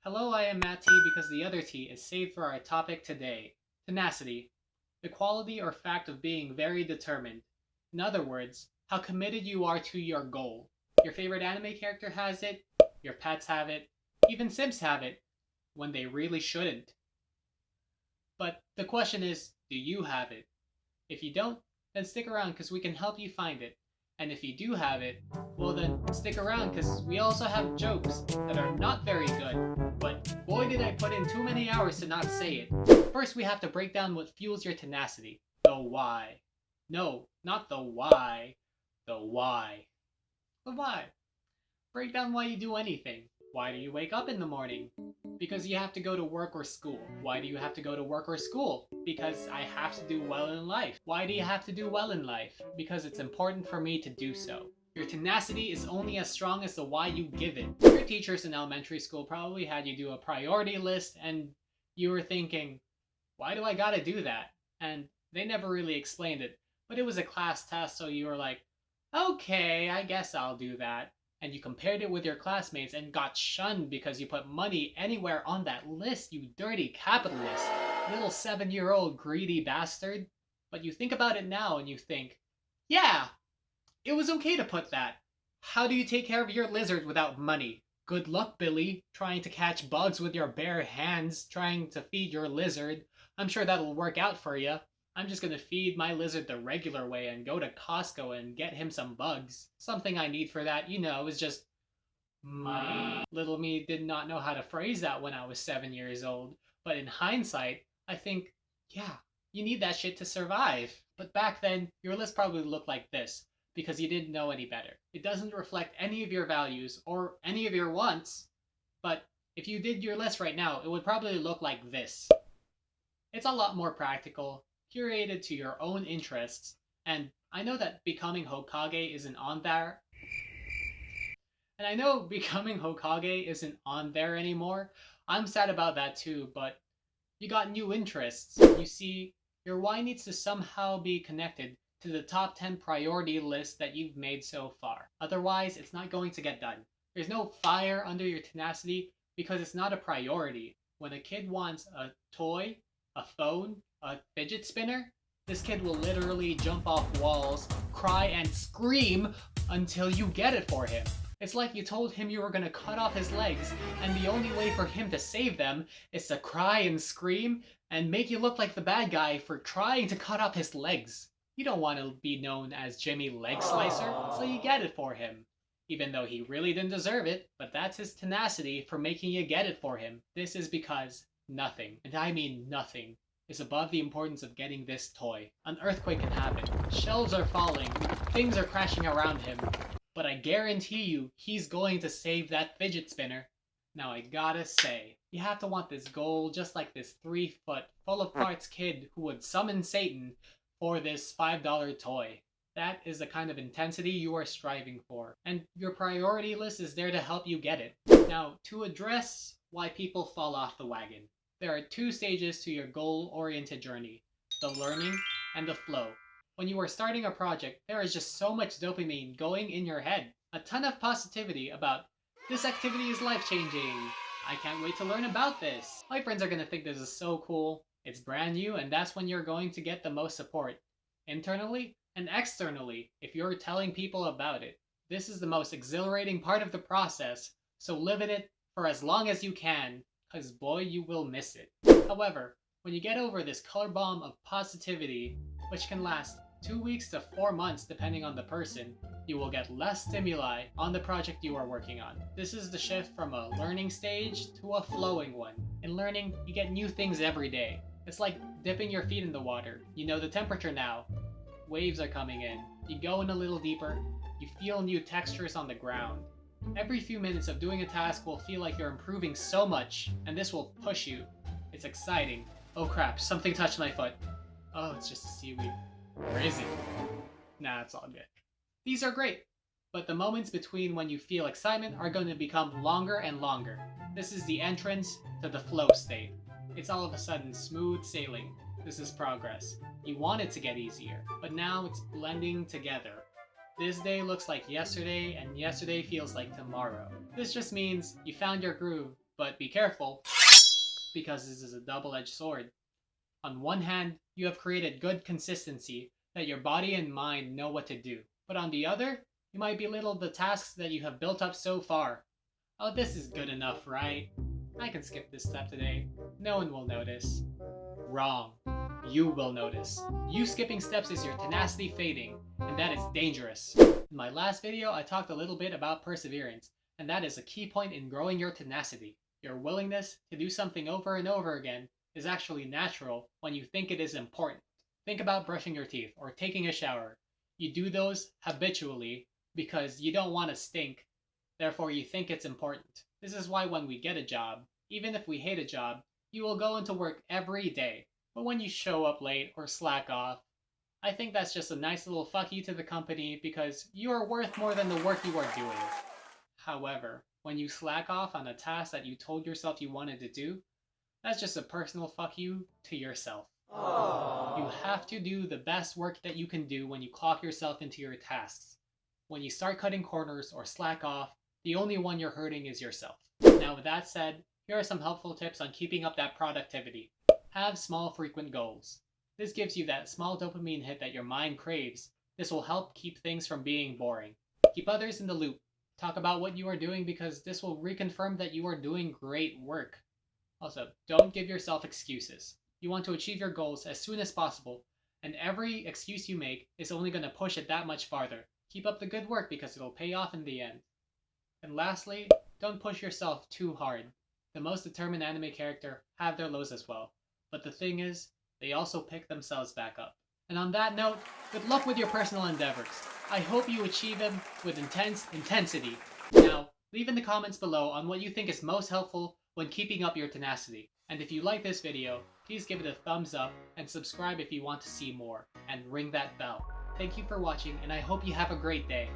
Hello, I am Matt T because the other T is saved for our topic today. Tenacity. The quality or fact of being very determined. In other words, how committed you are to your goal. Your favorite anime character has it, your pets have it, even Sims have it, when they really shouldn't. But the question is, do you have it? If you don't, then stick around because we can help you find it. And if you do have it, well then stick around because we also have jokes that are not very good. But boy did I put in too many hours to not say it. First we have to break down what fuels your tenacity. The why. No, not the why. The why. The why. Break down why you do anything. Why do you wake up in the morning? Because you have to go to work or school. Why do you have to go to work or school? Because I have to do well in life. Why do you have to do well in life? Because it's important for me to do so. Your tenacity is only as strong as the why you give it. Your teachers in elementary school probably had you do a priority list and you were thinking, why do I gotta do that? And they never really explained it. But it was a class test, so you were like, okay, I guess I'll do that. And you compared it with your classmates and got shunned because you put money anywhere on that list, you dirty capitalist. Little 7-year-old greedy bastard. But you think about it now and you think, yeah, it was okay to put that. How do you take care of your lizard without money? Good luck, Billy, trying to catch bugs with your bare hands, trying to feed your lizard. I'm sure that'll work out for you. I'm just gonna feed my lizard the regular way and go to Costco and get him some bugs. Something I need for that, is just money. Little me did not know how to phrase that when I was 7 years old. But in hindsight, I think, yeah, you need that shit to survive. But back then, your list probably looked like this because you didn't know any better. It doesn't reflect any of your values or any of your wants, but if you did your list right now, it would probably look like this. It's a lot more practical, curated to your own interests, and I know that becoming Hokage isn't on there. And I know becoming Hokage isn't on there anymore. I'm sad about that too, but you got new interests. You see, your why needs to somehow be connected to the top 10 priority list that you've made so far. Otherwise, it's not going to get done. There's no fire under your tenacity because it's not a priority. When a kid wants a toy, a phone, a fidget spinner, this kid will literally jump off walls, cry, and scream until you get it for him. It's like you told him you were gonna cut off his legs, and the only way for him to save them is to cry and scream and make you look like the bad guy for trying to cut off his legs. You don't want to be known as Jimmy Leg Slicer, so you get it for him. Even though he really didn't deserve it, but that's his tenacity for making you get it for him. This is because nothing, and I mean nothing, is above the importance of getting this toy. An earthquake can happen, shelves are falling, things are crashing around him, but I guarantee you he's going to save that fidget spinner. Now I gotta say, you have to want this goal just like this 3-foot, full of parts kid who would summon Satan for this $5 toy. That is the kind of intensity you are striving for, and your priority list is there to help you get it. Now, to address why people fall off the wagon, there are 2 stages to your goal-oriented journey: the learning and the flow. When you are starting a project, there is just so much dopamine going in your head. A ton of positivity about, this activity is life-changing. I can't wait to learn about this. My friends are going to think this is so cool. It's brand new, and that's when you're going to get the most support. Internally and externally, if you're telling people about it. This is the most exhilarating part of the process, so live in it for as long as you can, because boy, you will miss it. However, when you get over this color bomb of positivity, which can last 2 weeks to 4 months depending on the person, you will get less stimuli on the project you are working on. This is the shift from a learning stage to a flowing one. In learning, you get new things every day. It's like dipping your feet in the water. You know the temperature now. Waves are coming in. You go in a little deeper. You feel new textures on the ground. Every few minutes of doing a task will feel like you're improving so much, and this will push you. It's exciting. Oh crap, something touched my foot. Oh, it's just a seaweed. Or is it? Nah, it's all good. These are great, but the moments between when you feel excitement are going to become longer and longer. This is the entrance to the flow state. It's all of a sudden smooth sailing. This is progress. You want it to get easier, but now it's blending together. This day looks like yesterday, and yesterday feels like tomorrow. This just means you found your groove, But be careful, because this is a double-edged sword. On one hand, you have created good consistency that your body and mind know what to do. But on the other, you might belittle the tasks that you have built up so far. Oh, this is good enough, right? I can skip this step today. No one will notice. Wrong. You will notice. You skipping steps is your tenacity fading, and that is dangerous. In my last video, I talked a little bit about perseverance, and that is a key point in growing your tenacity. Your willingness to do something over and over again is actually natural when you think it is important. Think about brushing your teeth or taking a shower. You do those habitually because you don't want to stink, therefore you think it's important. This is why when we get a job, even if we hate a job, you will go into work every day. But when you show up late or slack off, I think that's just a nice little fuck you to the company because you are worth more than the work you are doing. However, when you slack off on a task that you told yourself you wanted to do, that's just a personal fuck you to yourself. Aww. You have to do the best work that you can do when you clock yourself into your tasks. When you start cutting corners or slack off, the only one you're hurting is yourself. Now with that said, here are some helpful tips on keeping up that productivity. Have small frequent goals. This gives you that small dopamine hit that your mind craves. This will help keep things from being boring. Keep others in the loop. Talk about what you are doing because this will reconfirm that you are doing great work. Also, don't give yourself excuses. You want to achieve your goals as soon as possible, and every excuse you make is only going to push it that much farther. Keep up the good work because it'll pay off in the end. And lastly, don't push yourself too hard. The most determined anime character have their lows as well. But the thing is, they also pick themselves back up. And on that note, good luck with your personal endeavors. I hope you achieve them with intense intensity. Now, leave in the comments below on what you think is most helpful when keeping up your tenacity. And if you like this video, please give it a thumbs up and subscribe if you want to see more. And ring that bell. Thank you for watching and I hope you have a great day.